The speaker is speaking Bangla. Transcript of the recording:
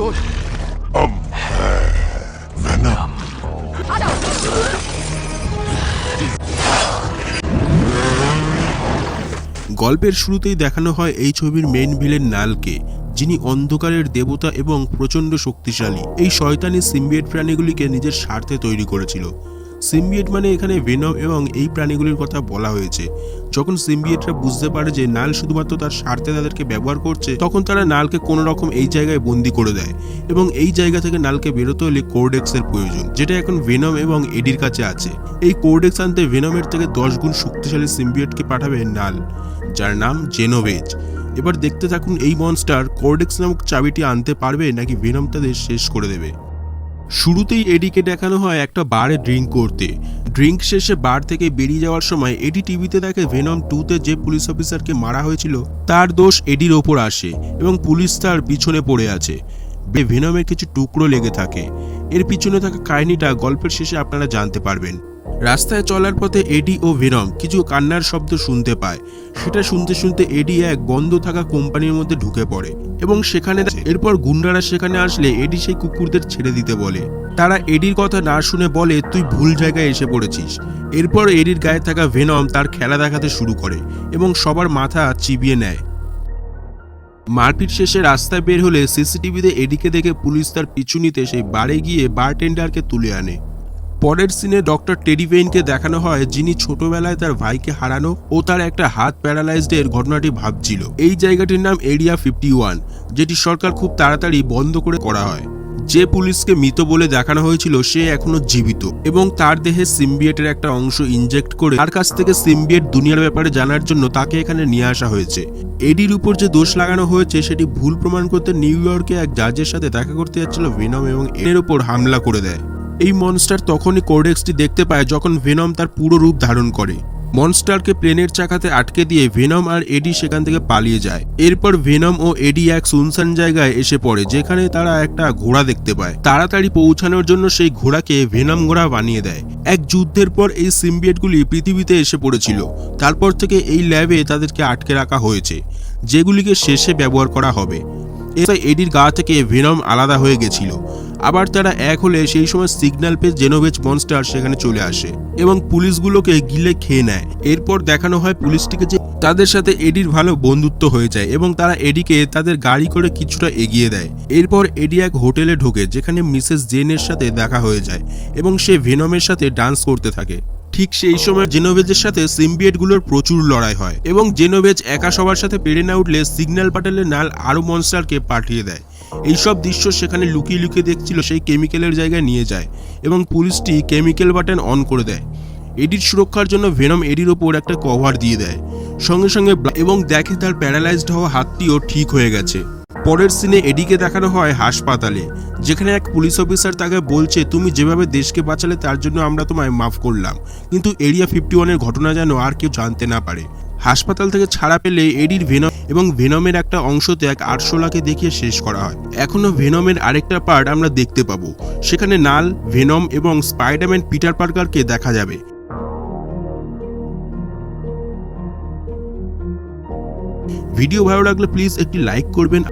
God! Venom. গল্পের শুরুতেই দেখানো হয় এই ছবির মেইন ভিলেন নালকে, যিনি অন্ধকারের দেবতা এবং প্রচণ্ড শক্তিশালী। এই শয়তানি সিম্বিয়েট প্রাণীগুলিকে নিজের স্বার্থে তৈরি করেছিল। সিম্বিয়েট মানে এখানে ভেনম এবং এই প্রাণীগুলির কথা বলা হয়েছে। যখন সিম্বিয়েটরা বুঝতে পারে যে নাল শুধুমাত্র তার স্বার্থে তাদেরকে ব্যবহার করছে, তখন তারা নালকে কোনো রকম এই জায়গায় বন্দি করে দেয় এবং এই জায়গা থেকে নালকে বেরোতে হলে কোর্ডেক্সের প্রয়োজন, যেটা এখন ভেনম এবং এডির কাছে আছে। এই কোর্ডেক্স আনতে ভেনমের থেকে 10 গুণ শক্তিশালী সিম্বিয়েটকে পাঠাবে নাল, যার নাম জেনোভেজ। এবার দেখতে থাকুন এই মনস্টার কোর্ডেক্স নামক চাবিটি আনতে পারবে নাকি ভেনম তাদের শেষ করে দেবে। শুরুতেই এডিকে দেখানো হয় একটা বারে ড্রিঙ্ক করতে। ড্রিঙ্ক শেষে বার থেকে বেরিয়ে যাওয়ার সময় এডি টিভিতে দেখে ভেনম 2-তে যে পুলিশ অফিসারকে মারা হয়েছিল তার দোষ এডির ওপর আসে এবং পুলিশ তার পিছনে পড়ে আছে। ভেনমের কিছু টুকরো লেগে থাকে। এর পিছনে থাকা কাহিনীটা গল্পের শেষে আপনারা জানতে পারবেন। রাস্তায় চলার পথে এডি ও ভেনম কিছু কান্নার শব্দ শুনতে পায়। সেটা শুনতে শুনতে এডি এক বন্ধ থাকা কোম্পানির মধ্যে ঢুকে পড়ে এবং সেখানে এরপর গুন্ডারা সেখানে আসলে এডি সেই কুকুরদের ছেড়ে দিতে বলে। তারা এডির কথা না শুনে বলে তুই ভুল জায়গায় এসে পড়েছিস। এরপর এডির গায়ে থাকা ভেনম তার খেলা দেখাতে শুরু করে এবং সবার মাথা চিবিয়ে নেয়। মারপিট শেষে রাস্তায় বের হলে সিসিটিভিতে এডিকে দেখে পুলিশ তার পিছু নিতে সেই বারে গিয়ে বারটেন্ডারকে তুলে আনে। পরের সিনে ডক্টর টেডি ভেইনকে দেখানো হয়, যিনি ছোটবেলায় তার ভাইকে হারানো ও তার একটা হাত প্যারালাইজড ঘটনাটি ভাবছিল। এই জায়গাটির নাম এরিয়া 51, যেটি সরকার খুব তাড়াতাড়ি বন্ধ করা হয়। যে পুলিশকে মৃত বলে দেখানো হয়েছিল সে এখনো জীবিত এবং তার দেহে সিম্বিয়েটের একটা অংশ ইনজেক্ট করে তার কাছ থেকে সিম্বিয়েট দুনিয়ার ব্যাপারে জানার জন্য তাকে এখানে নিয়ে আসা হয়েছে। এডির উপর যে দোষ লাগানো হয়েছে সেটি ভুল প্রমাণ করতে নিউ ইয়র্কে এক জাজের সাথে দেখা করতে যাচ্ছিল ভেনম এবং এর উপর হামলা করে দেয়। এই মনস্টার তখনই কোর্ডেক্সটি দেখতে পায় যখন ভেনম তার পুরো রূপ ধারণ করে। মনস্টারকে প্লেনের চাকাতে আটকে দিয়ে ভেনম আর এডি সেখান থেকে পালিয়ে যায়। এরপর ভেনম ও এডি এক সুনসান জায়গায় এসে পড়ে, যেখানে তারা একটা ঘোড়া দেখতে পায়। তাড়াতাড়ি পৌঁছানোর জন্য সেই ঘোড়াকে ভেনম ঘোড়া বানিয়ে দেয়। এক যুদ্ধের পর এই সিম্বিয়েটগুলি পৃথিবীতে এসে পড়েছিল। তারপর থেকে এই ল্যাবে তাদেরকে আটকে রাখা হয়েছে, যেগুলিকে শেষে ব্যবহার করা হবে। এডির গা থেকে ভেনম আলাদা হয়ে গেছিল। আবার তারা এক হলে সেই সময় সিগন্যাল পেয়ে জেনোভেজ মনস্টার সেখানে চলে আসে এবং পুলিশগুলোকে গিলে খেয়ে নেয়। এরপর দেখানো হয় পুলিশটিকে যে তাদের সাথে এডির ভালো বন্ধুত্ব হয়ে যায় এবং তারা এডিকে তাদের গাড়ি করে কিছুটা এগিয়ে দেয়। এরপর এডি এক হোটেলে ঢোকে, যেখানে মিসেস জেনের সাথে দেখা হয়ে যায় এবং সে ভেনমের সাথে ডান্স করতে থাকে। ঠিক সেই সময় জেনোভেজের সাথে সিম্বিয়েটগুলোর প্রচুর লড়াই হয় এবং জেনোভেজ একা সবার সাথে পেরে না উঠলে সিগন্যাল পাঠালে নাল আরো মনস্টারকে পাঠিয়ে দেয়। এইসব দৃশ্য সেখানে লুকিয়ে লুকিয়ে দেখছিল সেই কেমিক্যালের জায়গায় নিয়ে যায় এবং পুলিশটি কেমিক্যাল বাটন অন করে দেয়। এডির সুরক্ষার জন্য ভেনম এডির ওপর একটা কভার দিয়ে দেয় সঙ্গে সঙ্গে এবং দেখে তার প্যারালাইজড হওয়া হাতটিও ঠিক হয়ে গেছে। পরের সিনে এডিকে দেখানো হয় হাসপাতালে, যেখানে এক পুলিশ অফিসার তাকে বলছে তুমি যেভাবে দেশকে বাঁচালে তার জন্য আমরা তোমায় মাফ করলাম, কিন্তু এরিয়া 51-এর ঘটনা যেন আর কেউ জানতে না পারে। হাসপাতাল থেকে ছাড়া পেলে এডির ভেনম এবং ভেনমের একটা অংশতে এক আরশোলাকে দেখিয়ে শেষ করা হয়। এখনো ভেনমের আরেকটা পার্ট আমরা দেখতে পাবো, সেখানে নাল, ভেনম এবং স্পাইডারম্যান পিটার পার্কারকে দেখা যাবে। ভিডিও ভালো লাগলে প্লিজ একটি লাইক করবেন।